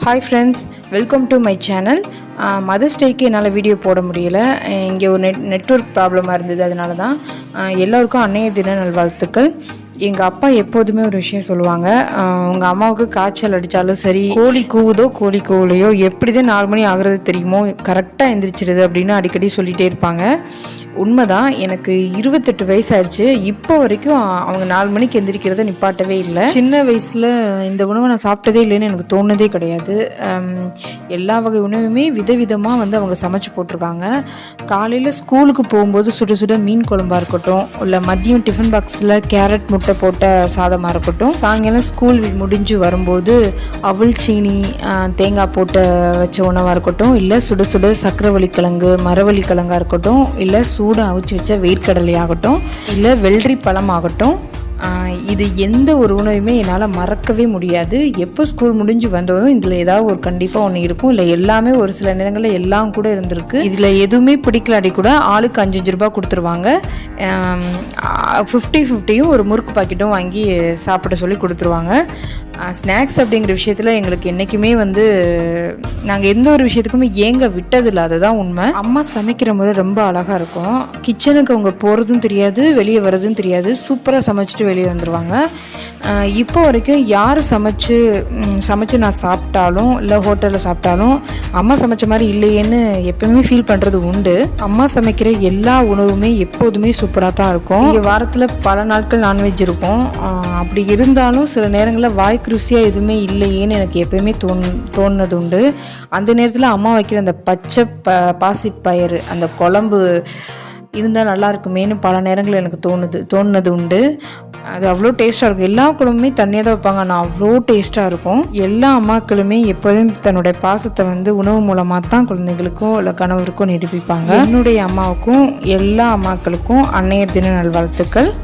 Hi friends, welcome to my channel. Mother's டேக்கு என்னால் video போட முடியல. இங்கே ஒரு நெட்வொர்க் ப்ராப்ளமாக இருந்தது. அதனால தான் எல்லோருக்கும் அன்னையர் தின நல்வாழ்த்துக்கள். எங்கள் அப்பா எப்போதுமே ஒரு விஷயம் சொல்லுவாங்க, உங்கள் அம்மாவுக்கு காய்ச்சல் அடித்தாலும் சரி, கோழி கூவுதோ கோழி கூவலையோ, எப்படி தான் 4 மணி ஆகுறது தெரியுமோ கரெக்டாக எந்திரிச்சிருது அப்படின்னு அடிக்கடி சொல்லிகிட்டே இருப்பாங்க. உண்மைதான். எனக்கு 28 வயசு ஆயிடுச்சு. இப்போ வரைக்கும் அவங்க 4 மணிக்கு எந்திரிக்கிறத நிப்பாட்டவே இல்லை. சின்ன வயசில் இந்த உணவை நான் சாப்பிட்டதே இல்லைன்னு எனக்கு தோணுனதே கிடையாது. எல்லா வகை உணவுமே விதவிதமாக அவங்க சமைச்சு போட்டிருக்காங்க. காலையில் ஸ்கூலுக்கு போகும்போது சுட சுட மீன் குழம்பாக இருக்கட்டும், இல்லை மதியம் டிஃபன் பாக்ஸில் கேரட் முட்டை போட்ட சாதமாக இருக்கட்டும், சாயங்காலம் ஸ்கூல் முடிஞ்சு வரும்போது அவல் சீனி தேங்காய் போட்ட வச்ச உணவாக இருக்கட்டும், இல்லை சுட சுட சக்கரவள்ளி கிழங்கு மரவள்ளி கிழங்காக இருக்கட்டும், இல்லை சூடாக அவிச்சு வச்ச வேர்க்கடலை ஆகட்டும், இல்லை வெள்ளரி பழம் ஆகட்டும், இது எந்த ஒரு உணவுமே என்னால் மறக்கவே முடியாது. எப்போ ஸ்கூல் முடிஞ்சு வந்தோம் இதில் ஏதாவது ஒரு கண்டிப்பாக ஒன்று இருக்கும். இல்லை எல்லாமே ஒரு சில நேரங்களில் எல்லாம் கூட இருந்திருக்கு. இதில் எதுவுமே பிடிக்கலாடி கூட ஆளுக்கு 5-5 ரூபா கொடுத்துருவாங்க. 50-50யும் ஒரு முறுக்கு பாக்கெட்டும் வாங்கி சாப்பிட சொல்லி கொடுத்துருவாங்க. ஸ்நாக்ஸ் அப்படிங்கிற விஷயத்தில் எங்களுக்கு என்றைக்குமே நாங்கள் எந்த ஒரு விஷயத்துக்குமே ஏங்க விட்டதில்லை. அதுதான் உண்மை. அம்மா சமைக்கிற முறை ரொம்ப அழகாக இருக்கும். கிச்சனுக்கு அவங்க போகிறதும் தெரியாது, வெளியே வர்றதும் தெரியாது. சூப்பராக சமைச்சிட்டு வெளியே வந்துடுவாங்க. இப்போ வரைக்கும் யார் சமைச்சு நான் சாப்பிட்டாலும், இல்லை ஹோட்டலில் சாப்பிட்டாலும் அம்மா சமைச்ச மாதிரி இல்லையேன்னு எப்பவுமே ஃபீல் பண்ணுறது உண்டு. அம்மா சமைக்கிற எல்லா உணவுமே எப்போதுமே சூப்பராக தான் இருக்கும். இங்கே வாரத்தில் பல நாட்கள் நான்வெஜ் இருக்கும். அப்படி இருந்தாலும் சில நேரங்களில் வாய்க்கு ருசியாக எதுவுமே இல்லையேன்னு எனக்கு எப்பயுமே தோணுனது உண்டு. அந்த நேரத்தில் அம்மா வைக்கிற அந்த பச்சை பாசிப்பயிறு அந்த குழம்பு இருந்தால் நல்லா இருக்குமேனு பல நேரங்கள் எனக்கு தோணுனது உண்டு. அது அவ்வளோ டேஸ்ட்டாக இருக்கும். எல்லா குழம்புமே தண்ணியாக தான் வைப்பாங்க, ஆனால் அவ்வளோ டேஸ்ட்டாக இருக்கும். எல்லா அம்மாக்களுமே எப்போதும் தன்னுடைய பாசத்தை உணவு மூலமாக தான் குழந்தைகளுக்கும் இல்லை கணவருக்கும் நிரூபிப்பாங்க. என்னுடைய அம்மாவுக்கும் எல்லா அம்மாக்களுக்கும் அன்னையர் தின நல்வாழ்த்துக்கள்.